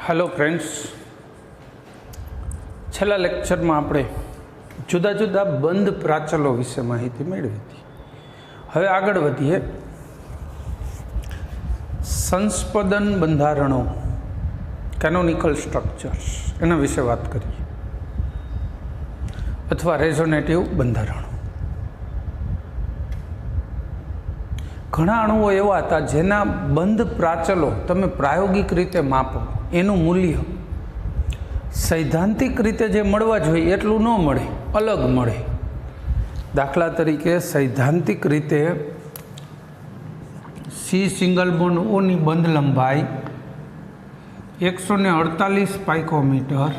Hello friends, छेल्ला lecture में आपणे जुदा जुदा बंध प्राचलो विषे माहिती मेळवी हती। हवे आगळ वधीए। संस्पदन बंधारणों कैनोनिकल स्ट्रक्चर्स एना विषे बात करिए अथवा रेजोनेटिव बंधारणों। घणा अणुओ एवा हता जेना बंध प्राचलो तमे प्रायोगिक रीते मापो एनुं मूल्य सैद्धांतिक रीते जे मळवा जोईए एटलुं न मळे, अलग मळे। दाखला तरीके सैद्धांतिक रीते सी सिंगल बोन्ड ओ नी बंध लंबाई 148 पाइकोमीटर,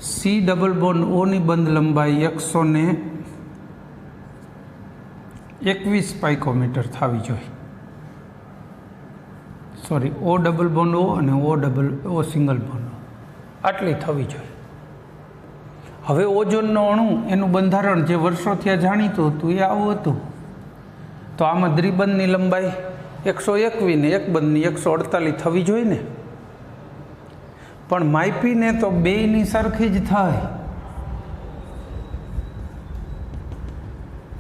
सी डबल बोन्ड ओ नी बंध लंबाई 121 पाइकोमीटर थवी जोईए। Sorry, O double bond O अने ओ सिंगल बोन्ड आटली थवी जोईए। हवे ओजोननो अणु एनुं बंधारण जे वर्षोथी जाणीतुं हतुं ए आवुं हतुं। तो आमां द्विबंधनी लंबाई 121 ने एक बंधनी 148 थवी जोईए ने, पण मापीने तो बेयनी सरखी ज थाय,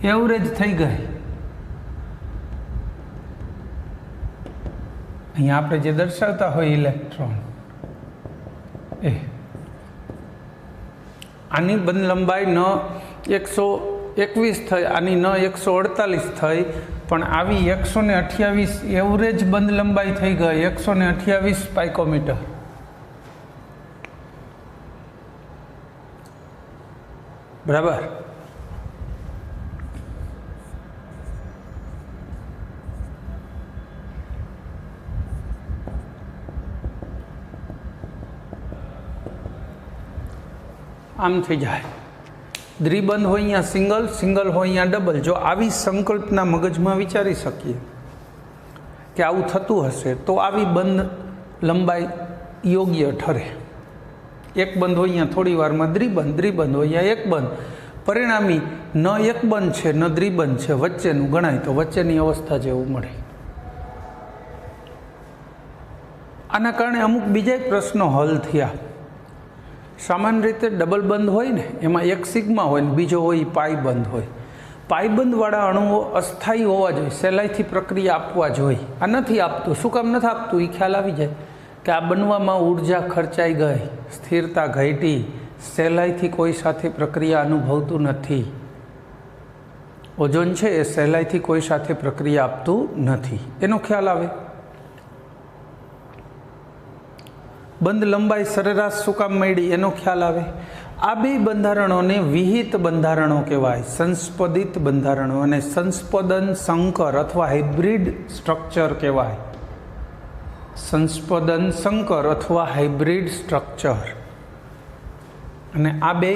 एवरेज थई गई। अहीं आपणे जे दर्शावता होय इलेक्ट्रॉन ए आनी बंध लंबाई न 121 थई, आनी न 148 थई, पण आवी 128 एवरेज बंध लंबाई थई गई 128 पाइकोमीटर। बराबर। आम थी जाए। द्विबंध हो या सिंगल, सिंगल हो या डबल। जो आवी संकल्पना मगज में विचारी सकीए कि आवुं थतुं हशे तो आवी बंध लंबाई योग्य ठरे। एक बंध हो या थोड़ी वार में द्विबंध, द्विबंध हो या एक बंध, परिणामी न एक बंध है न द्विबंध है, वच्चेनुं गणाय तो वच्चेनी अवस्था जेवुं मळे। आना कारणे अमुक बीजा प्रश्नों हल थया। सामान्य रीते डबल बंध होय ने एमां एक सिग्मा होय ने बीजो होय पाई बंध होय। पाई बंध वाळा अणुओ अस्थायी होवा जोईए, सहेलाईथी प्रक्रिया आपवा जोईए। आ नथी आपतुं। शुं काम नथी आपतुं ए ख्याल आवी जाय कि आ बनवामां ऊर्जा खर्चाई गई, स्थिरता घटी, सहेलाईथी कोई साथे प्रक्रिया अनुभवतुं नथी। ओजोन छे ए सहेलाईथी कोई साथे प्रक्रिया आपतुं नथी, एनो ख्याल आवे। बंध लंबाई सरेराश शुं काम मळी एनो ख्याल आवे। आ बे बंधारणोने विहित बंधारणों कहेवाय, संस्पदित बंधारणों, अने संस्पदन संकर अथवा हाइब्रिड स्ट्रक्चर कहेवाय। संस्पदन संकर अथवा हाइब्रिड स्ट्रक्चर अने आ बे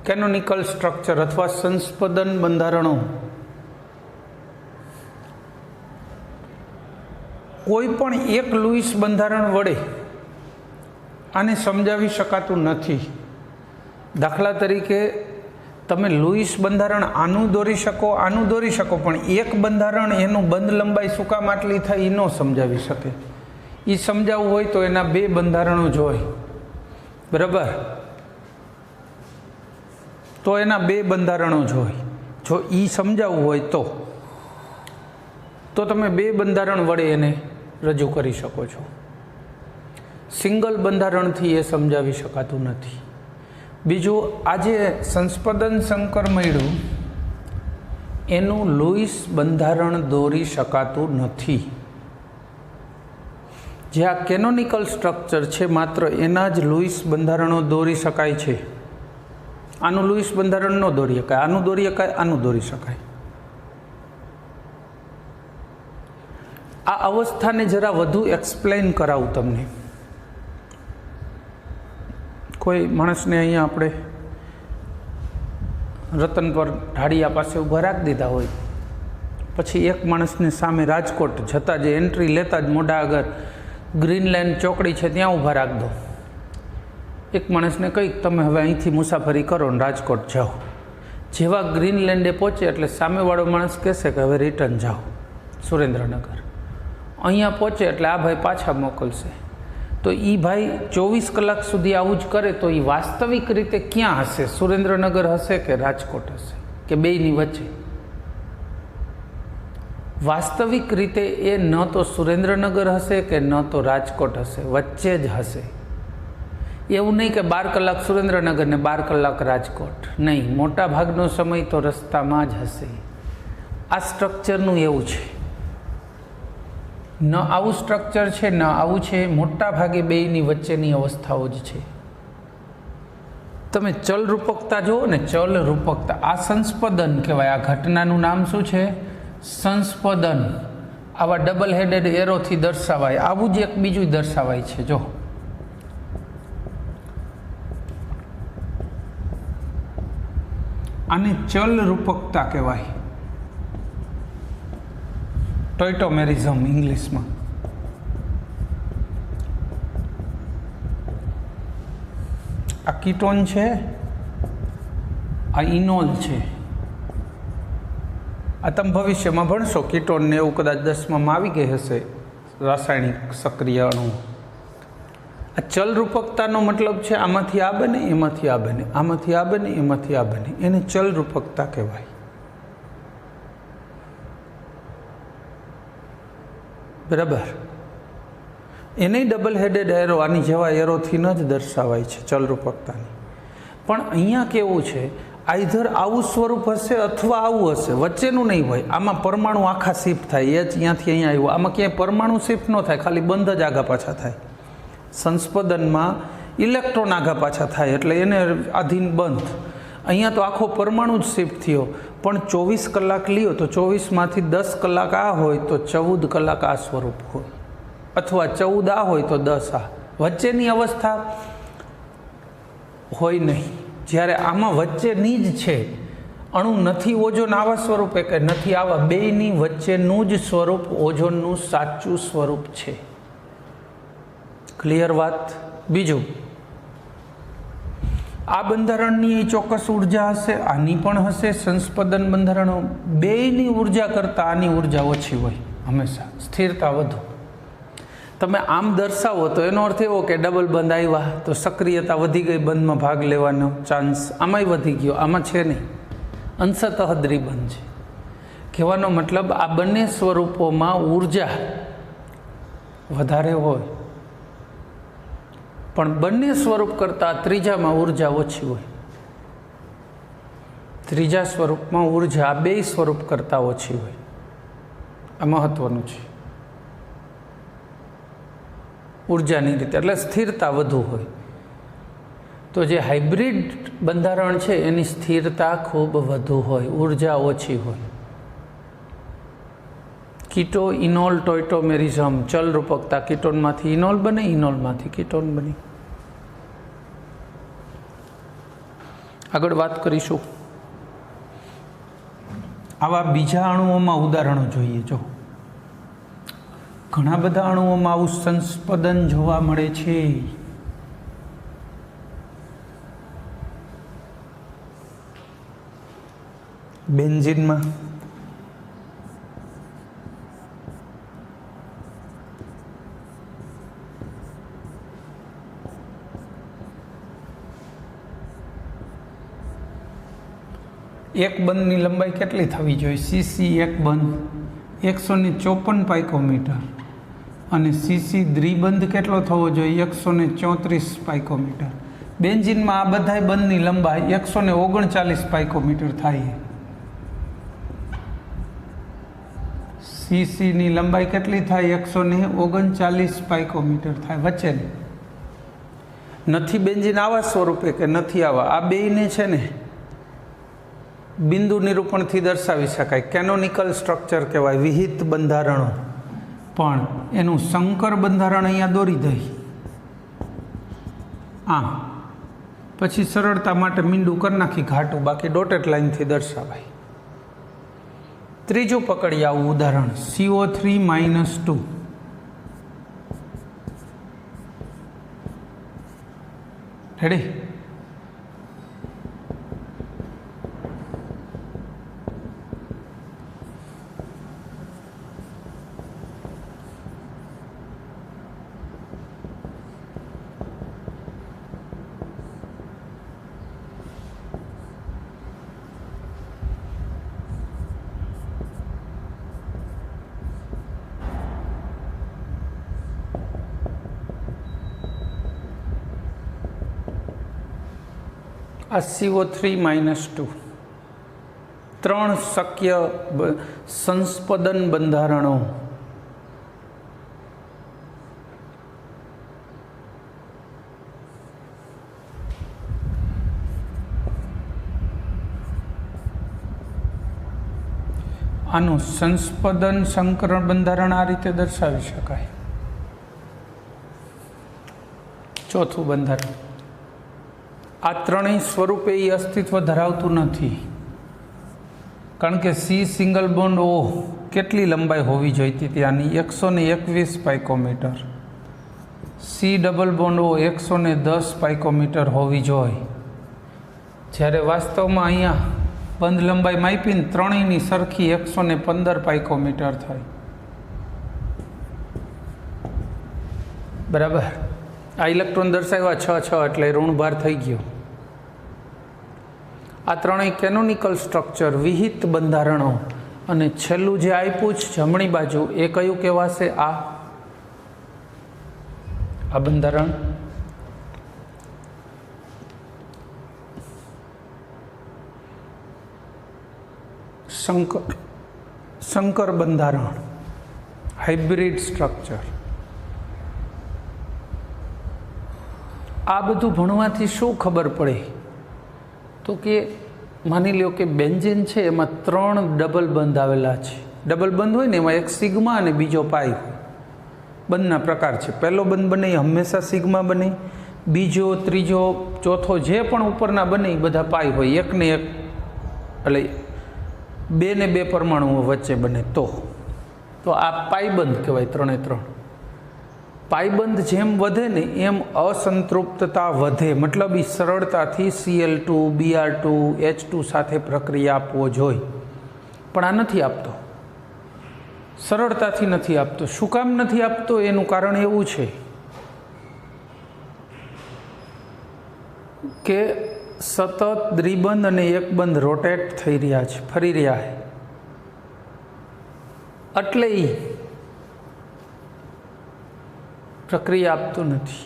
कैनोनिकल स्ट्रक्चर अथवा संस्पदन बंधारणों कोईपण एक लुईस बंधारण वडे आने समजावी शकातुं नथी। दाखला तरीके तमे लुईस बंधारण आनु दौरी शको, आनु दौरी शको, पण एक बंधारण एनु बंध लंबाई शुं काम आटली थाय ए न समजावी शके। ई समजाववुं होय तो एना बे बंधारणों जोईए। बराबर। तो एना बे बंधारणों जोईए। जो ई समजाववुं होय तो तमे बे बंधारण वडे एने रजू करी शको छो। सिंगल बंधारण थी ए समजावी शकातुं नथी। बीजू आजे संस्पदन संकर मळ्युं एनुं लुईस बंधारण दौरी शकातुं नथी। जे आ केनोनिकल स्ट्रक्चर छे मात्र एना ज लुईस बंधारणों दौरी शकाय छे। आनुं लुईस बंधारण न दौरी शकाय, आनुं दौरी शकाय, आनुं दौरी शकाय। आ अवस्था ने जरा वधु एक्सप्लेन करावुं तमने। कोई माणस ने अहींया आपणे रतन पर ढाळिया पासे उभा राखी दीधा होय, पछी एक माणस ने सामे राजकोट जता जे एंट्री लेता ज मोढा आगर ग्रीनलैंड चौकड़ी छे त्यां उभा राख दो। एक माणस ने कही तमे हवे अहींथी मुसाफरी करो ने राजकोट जाओ। जेवा ग्रीनलैंडे पहोंचे एटले सामेवाळो माणस कहेशे के हवे रिटर्न जाओ सुरेन्द्रनगर। अहींया पहोंचे एटले आ भाई पाछा मोकलशे। तो ई भाई 24 कलाक सुधी आवुं ज करे तो ई वास्तविक रीते क्यां हशे? सुरेन्द्रनगर हशे के राजकोट हशे के बेयनी वच्चे? वास्तविक रीते ए न तो सुरेन्द्रनगर हशे के न तो राजकोट हशे, वच्चे ज हशे। एवं नहीं कि 12 कलाक सुरेन्द्रनगर ने 12 कलाक राजकोट, नहीं, मोटा भागनो समय तो रस्ता में ज हशे। आ स्ट्रक्चरनुं एवुं छे, न आवुं स्ट्रक्चर छे न आवुं छे, मोटा भागे बेयनी वच्चेनी अवस्थाओ ज छे। तमे चल रूपकता जुओ ने, चल रूपकता आ संस्पदन कहेवाय। आ घटनानुं नाम शुं छे? संस्पदन। आवा डबल हेडेड एरो थी दर्शावाय। आवुं ज एक बीजुं दर्शावाय छे। जो आने चल रूपकता कहेवाय, टॉयटोमेरिज्म इंग्लिश में। आ कीटोन छे, आ इनोल छे। आ तम भविष्य में भणशो कीटोन ने एवं कदाच 10मा में आवी गई हशे रासायणिक सक्रिय अणु। आ चल रूपकतानो मतलब छे आमांथी आ बने, एमांथी आ बने, आमांथी आ बने, एमांथी आ बने, एने चल रूपकता कहेवाय। बराबर। एने डबल हेडेड एरो आनी जेवा एरो थी न ज दर्शावाय छे चल रूपकतानी। पण अहींया केवुं छे, आइधर आवुं स्वरूप हशे अथवा आवुं हशे, वच्चेनुं नहीं होय। आमां परमाणु आखा शिफ्ट थाय, एच अहींयाथी अहींया आव्यो, आमां क्यांय परमाणु शिफ्ट न थाय, खाली बंध ज आगा पाछा थाय। संस्पदનમાં इलेक्ट्रॉन आगा पाछा थाय एटले एने अधीन बंध। अहींया तो आखो परमाणु ज शिफ्ट थयो, पण 24 कलाक लीओ तो 24 मांथी 10 कलाक आ होय तो 14 कलाक आ स्वरूप होय, अथवा 14 आ होय तो 10 आ। वच्चेनी अवस्था होय नहीं। ज्यारे आमां वच्चेनी ज छे, अणु नथी ओजोन आवा स्वरूपे के नथी आवा, बेयनी वच्चेनुं ज स्वरूप ओजोननुं साचुं स्वरूप छे। क्लियर बात? बीजू, आ बंधारणनी चोक्कस ऊर्जा हशे, आनी पण हशे। संस्पदन बंधारणो बेयनी ऊर्जा करता आनी ऊर्जा ओછી होय, हमेशा स्थिरता वधु। तमे आम दर्शावो तो एनो अर्थ एवो के डबल बंध आव्या तो सक्रियता वधी गई, बंध में भाग लेवानो चांस आमांय वधी गयो, आमां छे नहीं, अंशतः द्विबंध छे। कहेवानो मतलब आ बंने स्वरूपोमां ऊर्जा वधारे होय, पण बंने स्वरूप करता त्रीजा में ऊर्जा ओછી होय। त्रीजा स्वरूप में ऊर्जा बे स्वरूप करता ओછી होय। आ महत्वनुं छे। ऊर्जानी रीते एटले स्थिरता वधु होय। तो जे हाइब्रिड बंधारण छे एनी स्थिरता खूब वधु होय, ऊर्जा ओછી होय। कीटो इनोल टॉयटोमेरिज्म चल रूपकता, कीटोन मांथी इनोल बने, इनोल मांथी कीटोन बने। आगळ वात करीशुं। आवा बीजा अणुओमां उदाहरणो जोईए। जो घणा बधा अणुओमां आवुं संस्पदन जोवा मळे छे। बेन्जीन में एक बंध की लंबाई केटली थवी जोईए? सीसी एक बंध 154 पाइकोमीटर और सीसी द्विबंध केटलो थवो जोईए? 134 पाइकोमीटर। बेन्जीन में आ बधाय बंध की लंबाई 139 पाइकोमीटर थाय। सीसी नी लंबाई केटली थाय? 139 पाइकोमीटर थाय। वच्चे नथी बेन्जीन आवा स्वरूपे के नथी आवा, आ बेयने छे ने बिंदु निरूपण थी दर्शावी शकाय। केनोनिकल स्ट्रक्चर कहेवाय, विहित बंधारणो। पण एनु संकर बंधारण अहींया दोरी दई। आ पछी सरळता माटे मींडू कर नाखी घाटू, बाकी डॉटेड लाइन थी दर्शावाय। त्रीजું पकड़ी आवुं उदाहरण CO3 - 2। रेडी? આ CO3-2 3 શક્ય સંસ્પદન બંધારણો. આનું સંસ્પદન સંકરણ બંધારણ આ રીતે દર્શાવી શકાય. ચોથું બંધારણ, આ ત્રણેય સ્વરૂપે એ અસ્તિત્વ ધરાવતું નથી, કારણ કે સી સિંગલ બોન્ડ ઓ કેટલી લંબાઈ હોવી જોઈતી હતી આની 121 પાઇકોમીટર, સી ડબલ બોન્ડ ઓ 110 પાઇકોમીટર હોવી જોઈએ, જ્યારે વાસ્તવમાં અહીંયા બંધ લંબાઈ માપીને ત્રણેયની સરખી 115 પાઇકોમીટર થઈ. બરાબર. આ ઇલેક્ટ્રોન દર્શાવ્યા 6 એટલે ઋણભાર થઈ ગયો. આ ત્રણેય કેનોનિકલ સ્ટ્રક્ચર વિહિત બંધારણો. અને છેલ્લું જે આપ્યું છે જમણી બાજુ એ કયું કહેવાશે? આ બંધારણ સંકર બંધારણ, હાઇબ્રિડ સ્ટ્રક્ચર. આ બધું ભણવાથી શું ખબર પડે? તો કે માની લ્યો કે બેન્ઝીન છે એમાં 3 ડબલ બંધ આવેલા છે. ડબલ બંધ હોય ને એમાં એક સિગ્મા અને બીજો પાઈ હોય. બંધના પ્રકાર છે. પહેલો બંધ બને એ હંમેશા સિગ્મા બને, બીજો, ત્રીજો, ચોથો જે પણ ઉપરના બને એ બધા પાઈ હોય. એકને એક એટલે 2 ને 2 પરમાણુઓ વચ્ચે બને તો આ પાઈબંધ કહેવાય. 3 એ 3 પાઈબંધ જેમ વધે ને એમ અસંતૃપ્તતા વધે, મતલબ એ સરળતાથી Cl2, Br2, H2 સાથે પ્રક્રિયા આપવો જોઈએ, પણ આ નથી આપતો. સરળતાથી નથી આપતો. શું કામ નથી આપતો? એનું કારણ એવું છે કે સતત દ્વિબંધ અને એકબંધ રોટેટ થઈ રહ્યા છે, ફરી રહ્યા છે, એટલે એ પ્રક્રિયા આપતું નથી.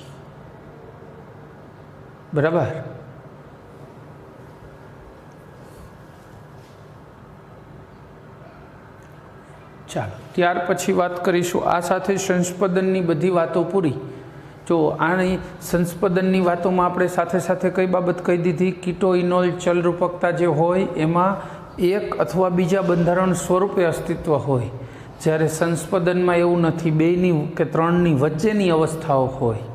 બરાબર. ચાલો ત્યાર પછી વાત કરીશું. આ સાથે સંસ્પદનની બધી વાતો પૂરી. જો આની સંસ્પદનની વાતોમાં આપણે સાથે સાથે કઈ બાબત કહી દીધી? કીટો ઇનોલ ચલરૂપકતા જે હોય એમાં એક અથવા બીજા બંધારણ સ્વરૂપે અસ્તિત્વ હોય, જ્યારે સંસ્પદનમાં એવું નથી, 2ની કે 3ની વચ્ચેની અવસ્થાઓ હોય.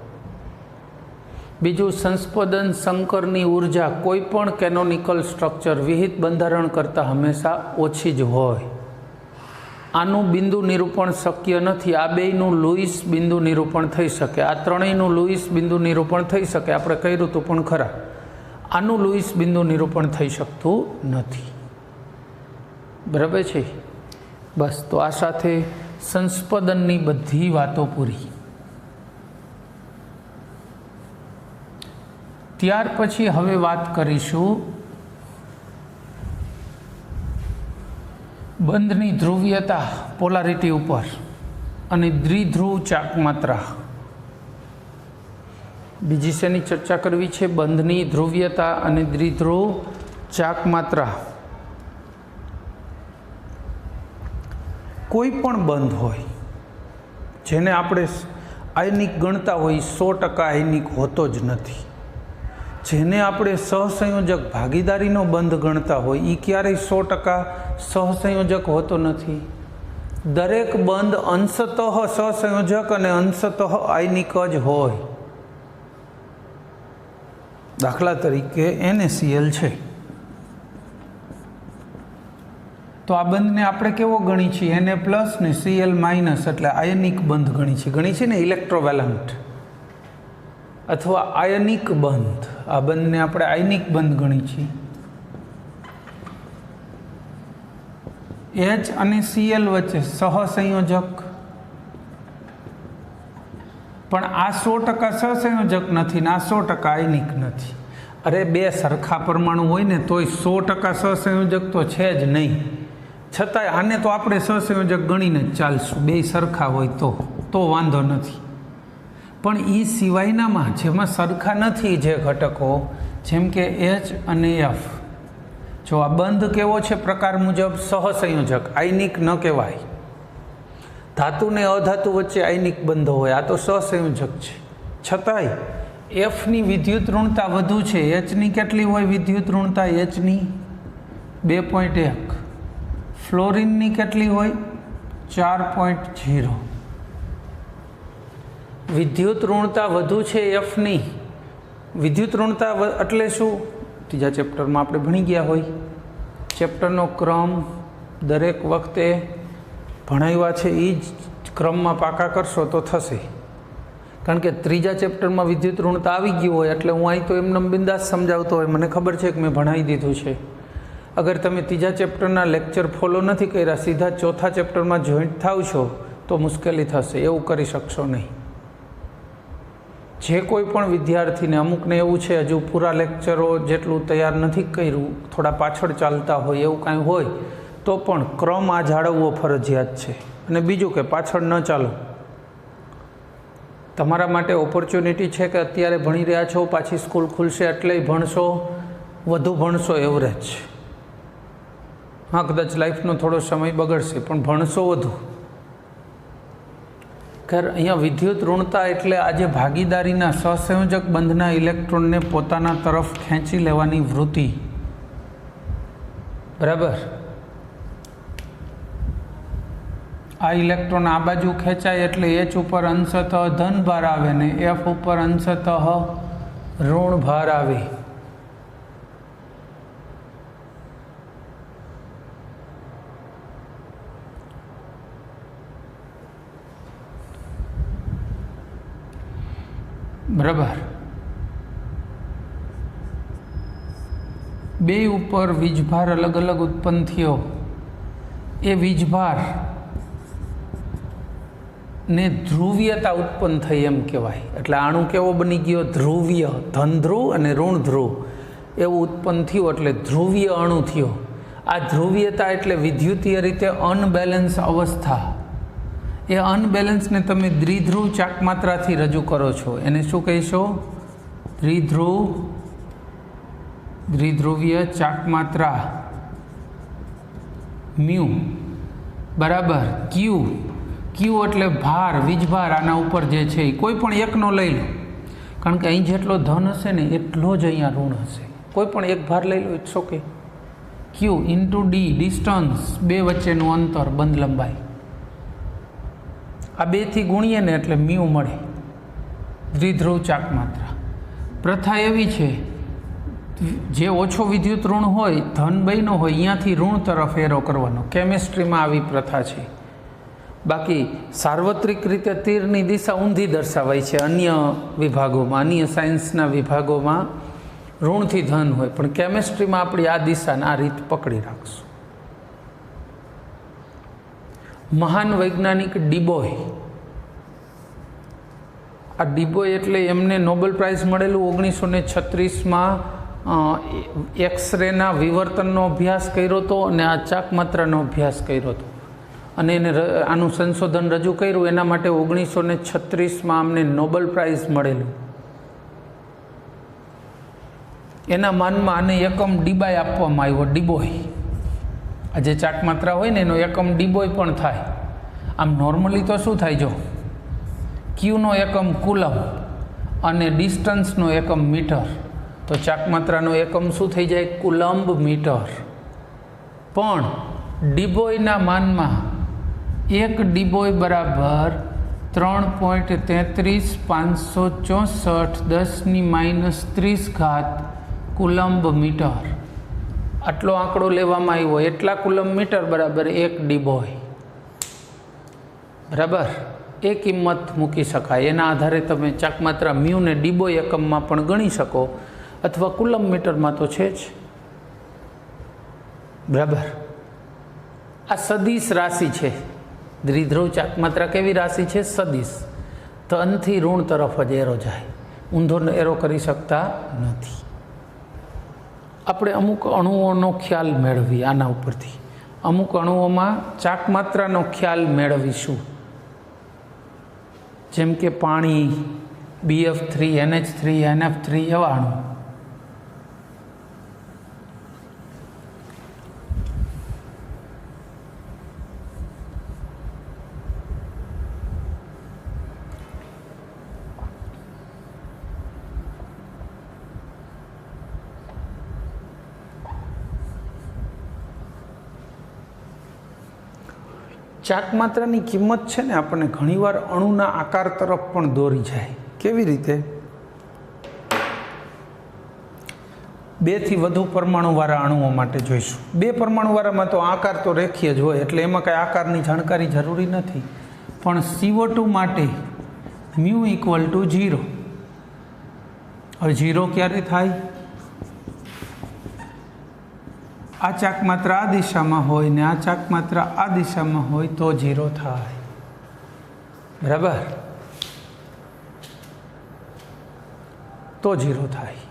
બીજું, સંસ્પદન સંકરની ઉર્જા કોઈ પણ કેનોનિકલ સ્ટ્રક્ચર વિહિત બંધારણ કરતાં હંમેશા ઓછી જ હોય. આનું બિંદુ નિરૂપણ શક્ય નથી. આ બેયનું લૂઇસ બિંદુ નિરૂપણ થઈ શકે, આ ત્રણેયનું લૂઇસ બિંદુ નિરૂપણ થઈ શકે, આપણે કર્યું હતું પણ ખરા. આનું લૂઇસ બિંદુ નિરૂપણ થઈ શકતું નથી. બરાબર છે? બસ. તો આ સાથે સંસ્પદનની બધી વાતો પૂરી. ત્યાર પછી હવે વાત કરીશું બંધની ધ્રુવીયતા, પોલારિટી ઉપર, અને દ્વિધ્રુવ ચાકમાત્રા. બીજી શેની ચર્ચા કરવી છે? બંધની ધ્રુવીયતા અને દ્વિધ્રુવ ચાકમાત્રા. કોઈ પણ બંધ હોય જેને આપણે આયનિક ગણતા હોય 100% આયનિક હોતો જ નથી. જેને આપણે સહસંયોજક ભાગીદારીનો બંધ ગણતા હોય એ ક્યારેય 100% સહસંયોજક હોતો નથી. દરેક બંધ અંશતઃ સહસંયોજક અને અંશતઃ આયનિક જ હોય. દાખલા તરીકે NaCl છે, તો આ બંધને આપણે કેવો ગણી છીએ? Na+ ને Cl- એટલે આયનિક બંધ ગણી છે ને, ઇલેક્ટ્રોવેલન્ટ અથવા આયનિક બંધ. આ બંધને આપણે આયનિક બંધ ગણી છીએ. H અને Cl વચ્ચે સહસંયોજક, પણ આ 100% સહસંયોજક નથી ને આ 100% આયનિક નથી. અરે બે સરખા પરમાણુ હોય ને તોય 100% સહસંયોજક તો છે જ નહીં. છતાંય આને તો આપણે સહસંયોજક ગણીને જ ચાલશું. બે સરખા હોય તો વાંધો નથી. પણ એ સિવાયનામાં જેમાં સરખા નથી જે ઘટકો, જેમ કે H અને F, જો આ બંધ કેવો છે પ્રકાર મુજબ સહસંયોજક, આયનિક ન કહેવાય. ધાતુ ને અધાતુ વચ્ચે આયનિક બંધ હોય, આ તો સહસંયોજક છે. છતાંય Fની વિદ્યુત ઋણતા વધુ છે. Hની કેટલી હોય વિદ્યુત ઋણતા? Hની 2.1. ફ્લોરિનની કેટલી હોય? 4.0. વિદ્યુત ઋણતા વધુ છે Fની. વિદ્યુત ઋણતા એટલે શું? ત્રીજા ચેપ્ટરમાં આપણે ભણી ગયા હોય. ચેપ્ટરનો ક્રમ દરેક વખતે ભણાવ્યા છે એ જ ક્રમમાં પાકા કરશો તો થશે. કારણ કે ત્રીજા ચેપ્ટરમાં વિદ્યુત ઋણતા આવી ગયું હોય એટલે હું અહીં તો એમને બિંદાસ સમજાવતો હોય, મને ખબર છે કે મેં ભણાવી દીધું છે. અગર તમે ત્રીજા ચેપ્ટરના લેક્ચર ફોલો નથી કર્યા, સીધા ચોથા ચેપ્ટરમાં જોઈન્ટ થાવ છો તો મુશ્કેલી થશે. એવું કરી શકશો નહીં. જે કોઈ પણ વિદ્યાર્થીને, અમુકને એવું છે હજુ પૂરા લેક્ચરો જેટલું તૈયાર નથી કર્યું, થોડા પાછળ ચાલતા હોય, એવું કાંઈ હોય તો પણ ક્રમ આ જાળવવો ફરજિયાત છે. અને બીજું કે પાછળ ન ચાલો. તમારા માટે ઓપોર્ચ્યુનિટી છે કે અત્યારે ભણી રહ્યા છો, પાછી સ્કૂલ ખુલશે એટલે ભણશો, વધુ ભણશો એવરેજ. હા, કદાચ લાઈફનો થોડો સમય બગડશે પણ ભણશો વધુ. ખैर અહીંયા વિદ્યુત ઋણતા એટલે આજે ભાગીદારીના સહસંયોજક બંધના ઇલેક્ટ્રોનને પોતાના તરફ ખેંચી લેવાની વૃત્તિ. બરાબર. આ ઇલેક્ટ્રોન આ બાજુ ખેંચાય એટલે H ઉપર અંશતઃ ધન ભાર આવે ને F ઉપર અંશતઃ ઋણ ભાર આવે. બરાબર. બે ઉપર વીજભાર અલગ અલગ ઉત્પન્ન થયો. એ વીજભાર ને ધ્રુવીયતા ઉત્પન્ન થઈ એમ કહેવાય. એટલે અણુ કેવો બની ગયો? ધ્રુવીય, ધન ધ્રુવ અને ઋણ ધ્રુવ એવું ઉત્પન્ન થયું એટલે ધ્રુવીય અણુ થયો. આ ધ્રુવીયતા એટલે વિદ્યુતીય રીતે અનબેલેન્સ અવસ્થા. એ અનબેલેન્સને તમે દ્વિધ્રુવ ચાકમાત્રાથી રજૂ કરો છો. એને શું કહીશો? દ્વિધ્રુવીય ચાકમાત્રા મ્યુ બરાબર ક્યુ. ક્યુ એટલે ભાર, વીજભાર આના ઉપર જે છે એ કોઈ પણ એકનો લઈ લો. કારણ કે અહીં જેટલો ધન હશે ને એટલો જ અહીંયા ઋણ હશે. કોઈ પણ એક ભાર લઈ લો, it's okay. Q into D, distance, બે વચ્ચેનું અંતર, બંધ લંબાઈ. આ બેથી ગુણીએ ને એટલે મ્યુ મળે. દ્વિધ્રુવ ચાકમાત્રા. પ્રથા એવી છે જે ઓછો વિદ્યુત ઋણ હોય, ધન બન્યો હોય, અહીંયાથી ઋણ તરફ એરો કરવાનો. કેમિસ્ટ્રીમાં આવી પ્રથા છે. બાકી સાર્વત્રિક રીતે તીરની દિશા ઊંધી દર્શાવાય છે અન્ય વિભાગોમાં, અન્ય સાયન્સના વિભાગોમાં ઋણથી ધન હોય, પણ કેમિસ્ટ્રીમાં આપણી આ દિશાને આ રીત પકડી રાખશું. મહાન વૈજ્ઞાનિક ડીબોય. આ ડીબોય એટલે એમને નોબેલ પ્રાઇઝ મળેલું 1936માં. એક્સરેના વિવર્તનનો અભ્યાસ કર્યો હતો અને આ ચાકમાત્રાનો અભ્યાસ કર્યો હતો અને એને આનું સંશોધન રજૂ કર્યું. એના માટે 1936માં અમને નોબેલ પ્રાઇઝ મળેલું. એના માનમાં આને એકમ ડીબાય આપવામાં આવ્યો, ડીબોય. આ જે ચાકમાત્રા હોય ને એનો એકમ ડીબોય પણ થાય. આમ નોર્મલી તો શું થાય? જો ક્યુનો એકમ કુલમ અને ડિસ્ટન્સનો એકમ મીટર, તો ચાકમાત્રાનો એકમ શું થઈ જાય? Coulomb metre. પણ ડીબોયના માનમાં એક ડીબોય બરાબર 3.33564 કુલમ્બ મીટર. આટલો આંકડો લેવામાં આવ્યો. એટલા કુલમ્બ મીટર બરાબર એક ડીબોય. બરાબર. એ કિંમત મૂકી શકાય. એના આધારે તમે ચાકમાત્રા મ્યુને ડીબોય એકમમાં પણ ગણી શકો અથવા કુલમ્બ મીટરમાં તો છે જ. બરાબર. આ સદિશ રાશિ છે. દ્વિધ્રુવ ચાકમાત્રા કેવી રાશિ છે? સદિશ. ધનથી ઋણ તરફ જ એરો જાય, ઊંધો એરો કરી શકતા નથી. આપણે અમુક અણુઓનો ખ્યાલ મેળવીએ આના ઉપરથી. અમુક અણુઓમાં ચાકમાત્રાનો ખ્યાલ મેળવીશું. જેમ કે પાણી, BF3, NH3, NF3 એવા અણુ. ચાક માત્રાની કિંમત છે ને આપણને ઘણીવાર અણુના આકાર તરફ પણ દોરી જાય. કેવી રીતે? 2 થી વધુ પરમાણુવાળા અણુઓ માટે જોઈશું. 2 પરમાણુવાળામાં તો આકાર તો રેખીય જ હોય, એટલે એમાં કાંઈ આકારની જાણકારી જરૂરી નથી. પણ CO2 માટે μ = 0. હવે 0 ક્યારે થાય? આ ચાક માત્રા આ દિશામાં હોય ને આ ચાક માત્રા આ દિશામાં હોય તો 0 થાય. બરાબર? તો 0 થાય.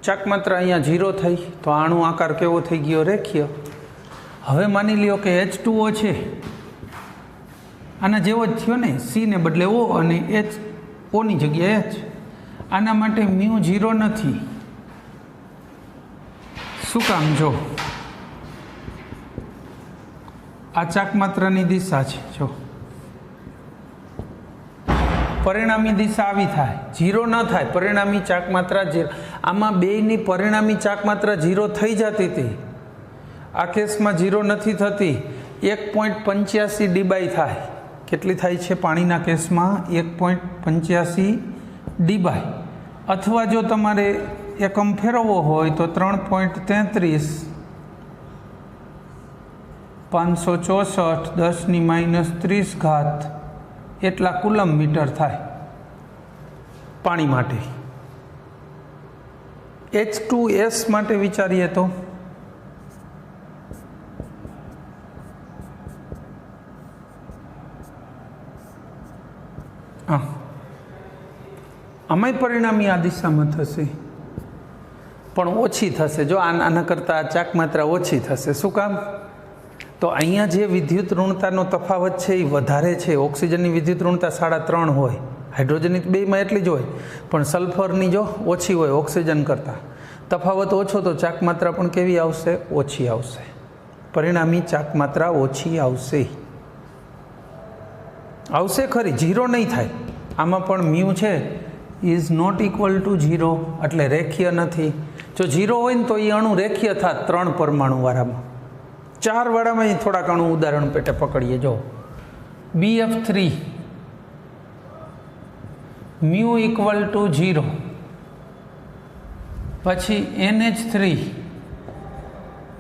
ચાક માત્રા અહીંયા 0 થઈ તો આનો આકાર કેવો થઈ ગયો? રેખીય. હવે માની લ્યો કે H2O છે, આના જેવો જ થયો ને, C ને બદલે O અને O ની જગ્યાએ H. આના માટે μ 0 નથી. શું કામ? જો આ ચાક માત્રાની દિશા છે, જો પરિણામી દિશા આવી થાય, 0 ન થાય. પરિણામી ચાક માત્રા 0. આમાં બેયની પરિણામી ચાક માત્રા 0 થઈ જતી હતી. આ કેસમાં 0 નથી થતી. 1.85 ડીબાઈ થાય. કેટલી થાય છે પાણીના કેસમાં? 1.85 ડીબાઈ. અથવા જો તમારે એકમ ફેરવવો હોય તો 3.33 564 10 - 30 એટલા કુલમ મીટર થાય પાણી માટે. H2S માટે વિચારીએ તો આમાંય પરિણામી આ દિશામાં થશે, પણ ઓછી થશે. જો આના કરતાં ચાક માત્રા ઓછી થશે. શું કામ? તો અહીંયા જે વિદ્યુત ઋણતાનો તફાવત છે એ વધારે છે. ઓક્સિજનની વિદ્યુત ઋણતા 3.5 હોય, હાઇડ્રોજનની બેયમાં એટલી જ હોય, પણ સલ્ફરની જો ઓછી હોય ઓક્સિજન કરતાં. તફાવત ઓછો તો ચાક માત્રા પણ કેવી આવશે? ઓછી આવશે. પરિણામી ચાક માત્રા ઓછી આવશે. આવશે ખરી, 0 નહીં થાય. આમાં પણ μ છે ઇઝ નોટ ઇક્વલ ટુ 0, એટલે રેખીય નથી. જો 0 હોય ને તો એ અણુ રેખીય થાત 3 પરમાણુવાળામાં. 4 વાળામાં થોડાક અણુ ઉદાહરણ પેટે પકડીએ. જો BF3 μ = 0, પછી NH3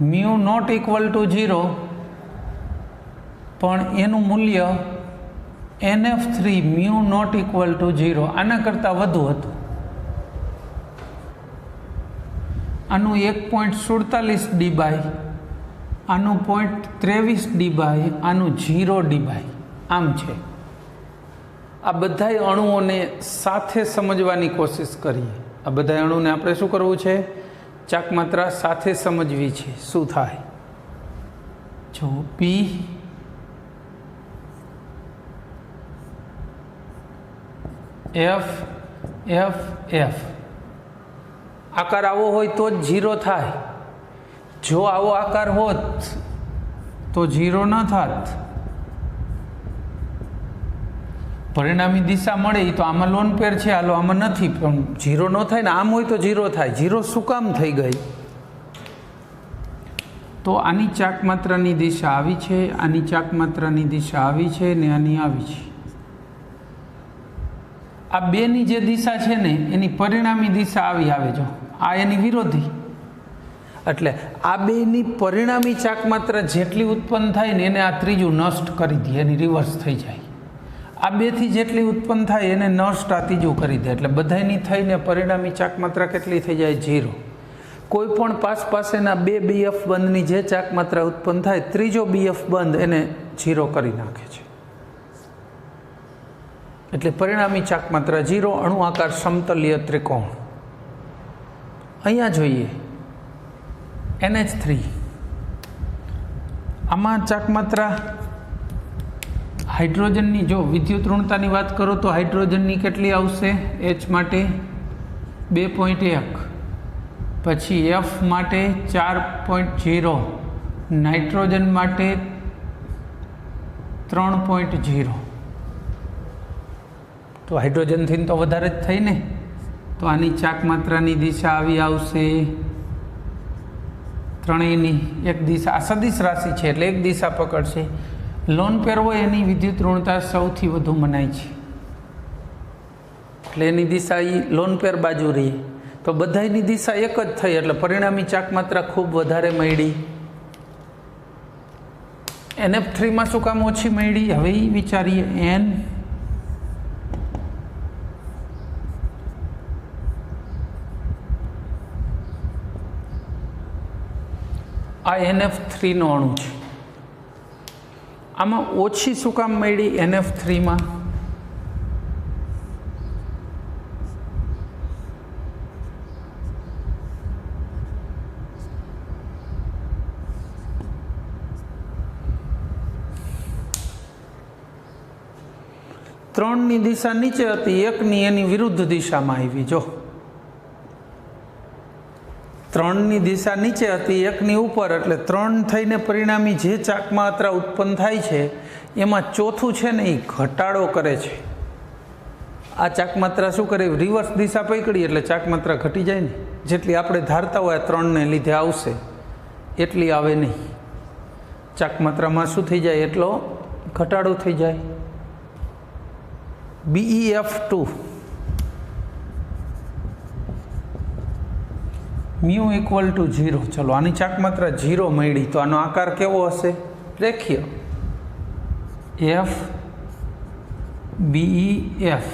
μ નોટ ઇક્વલ ટુ 0, પણ એનું મૂલ્ય NF3 μ નોટ ઇક્વલ ટુ 0 આના કરતાં વધુ હતું. આનું 1.47 ડીબાઈ, આનું 0.23 ડીબાઈ, આનું 0 ડીબાઈ. આમ છે. આ બધાય અણુઓને સાથે સમજવાની કોશિશ કરીએ. આ બધા અણુને આપણે શું કરવું છે? ચાક માત્રા સાથે સમજવી છે. શું થાય? જો P F F F આકાર આવો હોય તો જ 0 થાય. જો આવો આકાર હોત તો 0 ન થાત. પરિણામી દિશા મળે તો આમાં લોન પેર છે, હાલો આમાં નથી, પણ 0 ન થાય ને. આમ હોય તો 0 થાય. 0 શું કામ થઈ ગઈ? તો આની ચાક માત્રાની દિશા આવી છે, આની ચાક માત્રાની દિશા આવી છે ને આની આવી છે. આ બેની જે દિશા છે ને એની પરિણામી દિશા આવી આવે. જો આ એની વિરોધી, એટલે આ બેની પરિણામી ચાક માત્રા જેટલી ઉત્પન્ન થાય ને એને આ ત્રીજું નષ્ટ કરી દે, એની રિવર્સ થઈ જાય. આ બેથી જેટલી ઉત્પન્ન થાય એને નષ્ટ આ ત્રીજું કરી દે, એટલે બધાની થઈને પરિણામી ચાક માત્રા કેટલી થઈ જાય? 0. કોઈ પણ પાસેના 2 BF બંધની જે ચાક માત્રા ઉત્પન્ન થાય, ત્રીજો BF બંધ એને 0 કરી નાખે છે. એટલે પરિણામી ચાક માત્રા 0. અણુ આકાર સમતલીય ત્રિકોણ. અહીંયા જોઈએ NH3. આમાં ચાક માત્રા હાઇડ્રોજનની, જો વિદ્યુત ઋણતાની વાત કરો તો હાઇડ્રોજનની કેટલી આવશે? H માટે 2.1, પછી F માટે 4.0, નાઇટ્રોજન માટે 3.0. તો હાઇડ્રોજનથી તો વધારે જ થઈ ને. તો આની ચાક માત્રાની દિશા આવી આવશે. ત્રણેયની એક દિશા, આ સદિશ રાશિ છે એટલે એક દિશા પકડશે. લોન પેર હોય એની વિદ્યુત ઋણતા સૌથી વધુ મનાય છે, એટલે એની દિશા એ લોન પેર બાજુ રહી, તો બધાની દિશા એક જ થઈ, એટલે પરિણામી ચાક માત્રા ખૂબ વધારે મળી. NF3 શું કામ ઓછી મળી? હવે વિચારીએ. આ NF3 નો અણુ છે, આમાં ઓછી શું કામ મળી? NF3 3ની દિશા નીચે હતી, 1ની એની વિરુદ્ધ દિશામાં આવી. જો 3ની દિશા નીચે હતી, 1ની ઉપર, એટલે 3 થઈને પરિણામી જે ચાક માત્રા ઉત્પન્ન થાય છે એમાં ચોથું છે ને એ ઘટાડો કરે છે. આ ચાક માત્રા શું કરે? રિવર્સ દિશા પકડી એટલે ચાક માત્રા ઘટી જાય ને. જેટલી આપણે ધારતા હોય 3ને લીધે આવશે એટલી આવે નહીં. ચાક માત્રામાં શું થઈ જાય? એટલો ઘટાડો થઈ જાય. BeF2 mu equal to 0. ચલો આની ચાક માત્રા 0 મળી, તો આનો આકાર કેવો હશે? રેખીય. F BEF.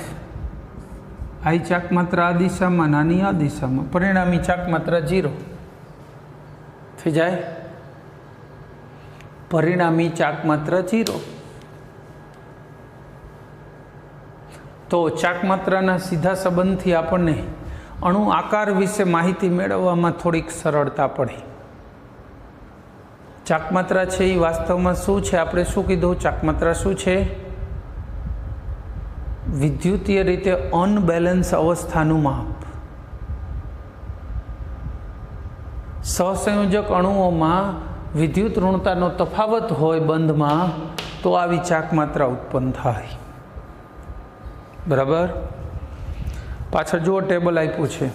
આ ચાક માત્રા આ દિશામાં, નાની આ દિશામાં, પરિણામી ચાક માત્રા 0 થઈ જાય. પરિણામી ચાક માત્રા 0. તો ચાક માત્રાના સીધા સંબંધથી આપણને અણુ આકાર વિશે માહિતી મેળવવામાં થોડીક સરળતા પડે. ચાક માત્રા છે એ વાસ્તવમાં શું છે? આપણે શું કીધું? ચાક માત્રા શું છે? વિદ્યુતીય રીતે અનબેલેન્સ અવસ્થાનું માપ. સહસંયોજક અણુઓમાં વિદ્યુત ઋણતાનો તફાવત હોય બંધમાં, તો આવી ચાક માત્રા ઉત્પન્ન થાય. બરાબર. પાછળ જુઓ, ટેબલ આપ્યું છે.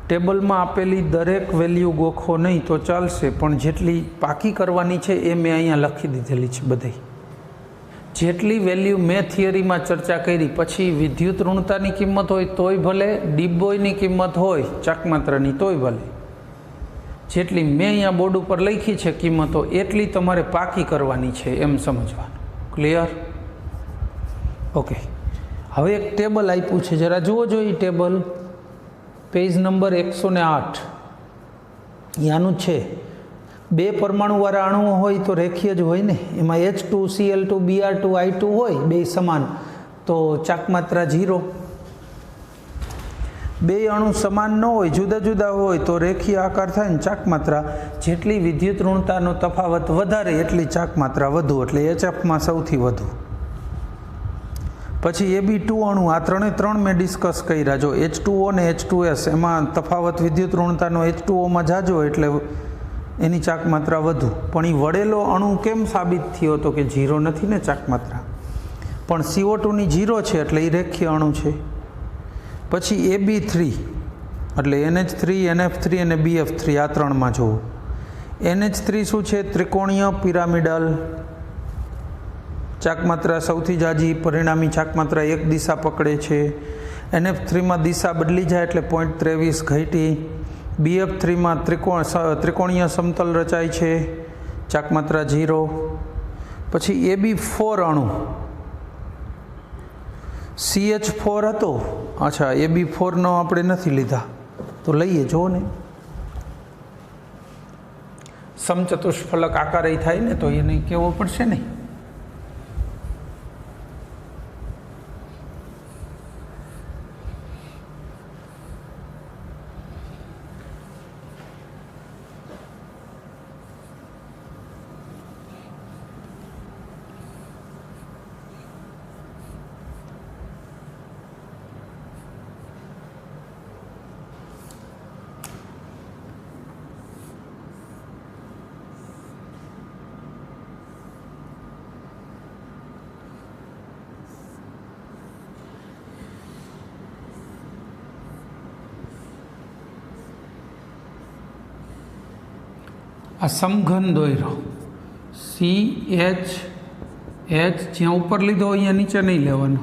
ટેબલમાં આપેલી દરેક વેલ્યુ ગોખો નહીં તો ચાલશે, પણ જેટલી પાકી કરવાની છે એ મેં અહીંયા લખી દીધેલી છે બધી. જેટલી વેલ્યુ મેં થિયરીમાં ચર્ચા કરી, પછી વિદ્યુત ઋણતાની કિંમત હોય તોય ભલે, ડીપ બોયની કિંમત હોય ચાક માત્રાની તોય ભલે, જેટલી મેં અહીંયા બોર્ડ ઉપર લખી છે કિંમતો, એટલી તમારે પાકી કરવાની છે એમ સમજવાનું. ક્લિયર? ઓકે. હવે એક ટેબલ આપ્યું છે, જરા જુઓ જોઈએ ટેબલ. Page number 108. યાનું છે. 2 પરમાણુવાળા અણુઓ હોય તો રેખીય જ હોય ને. એમાં H2 Cl2 Br2 I2 હોય, બે સમાન, તો ચાક માત્રા 0. 2 અણુ સમાન ન હોય, જુદા જુદા હોય તો રેખીય આકાર થાય ને ચાક માત્રા. જેટલી વિદ્યુત ઋણતાનો તફાવત વધારે એટલી ચાક માત્રા વધુ, એટલે HFમાં સૌથી વધુ. પછી Ab2 અણુ, આ 3 મેં ડિસ્કસ કર્યા. જો H2O ને H2S, એમાં તફાવત વિદ્યુત ઋણતાનો H2Oમાં જાજો એટલે એની ચાક માત્રા વધુ. પણ એ વળેલો અણુ કેમ સાબિત થયો? તો કે 0 નથી ને ચાક માત્રા, પણ CO2ની 0 છે એટલે એ રેખીય અણુ છે. પછી Ab3 એટલે NH3, NF3 અને BF3, આ 3માં જુઓ. NH3 શું છે? ત્રિકોણીય પિરામિડલ. ચાક માત્રા સૌથી જાજી, પરિણામી ચાક માત્રા એક દિશા પકડે છે. NF3માં દિશા બદલી જાય એટલે 0.23 ઘટી. BF3માં ત્રિકોણીય સમતલ રચાય છે, ચાક માત્રા 0. પછી Ab4 અણુ, CH4 હતો. અચ્છા, Ab4નો આપણે નથી લીધા, તો લઈએ. જુઓ ને, સમચતુષ્ફલક આકાર થાય ને, તો એને કેવો પડશે ને. આ સમઘન દોયરો, CH H જ્યાં ઉપર લીધો અહીંયા નીચે નહીં લેવાનો.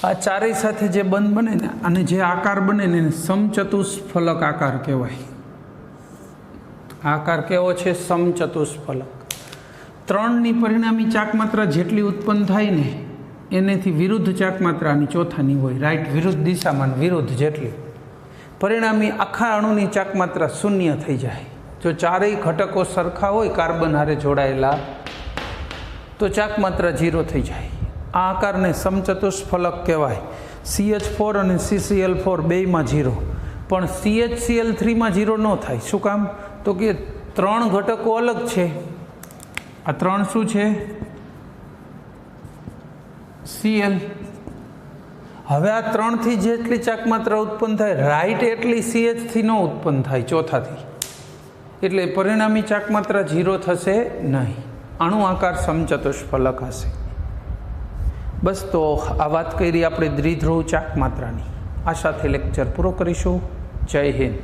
આ ચારેય સાથે જે બંધ બને ને અને જે આકાર બને ને એને સમચતુષ્ફલક આકાર કહેવાય. આકાર કેવો છે? સમચતુષ્ફલક. 3ની પરિણામી ચાકમાત્રા જેટલી ઉત્પન્ન થાય ને એનેથી વિરુદ્ધ ચાકમાત્રાની ચોથાની હોય, રાઈટ, વિરુદ્ધ દિશામાં વિરુદ્ધ જેટલી. પરિણામી આખા અણુની ચાકમાત્રા શૂન્ય થઈ જાય. જો ચારેય ઘટકો સરખા હોય કાર્બન હારે જોડાયેલા તો ચાકમાત્રા 0 થઈ જાય. આ આકારને સમચતુષ્ફલક કહેવાય. CH4 અને CCl4 બેયમાં 0, પણ CHCl3માં 0 ન થાય. શું કામ? તો કે 3 ઘટકો અલગ છે. આ 3 શું છે? Cl. હવે આ 3થી જેટલી ચાકમાત્રા ઉત્પન્ન થાય રાઈટ એટલી CH થી ન ઉત્પન્ન થાય ચોથાથી, એટલે પરિણામી ચાકમાત્રા 0 થશે નહીં. અણુ આકાર સમચતુષ્ફલક હશે. બસ, તો આ વાત કરી આપણે દ્વિધ્રુવ ચાકમાત્રાની. આ સાથે લેક્ચર પૂરો કરીશું. જય હિન્દ.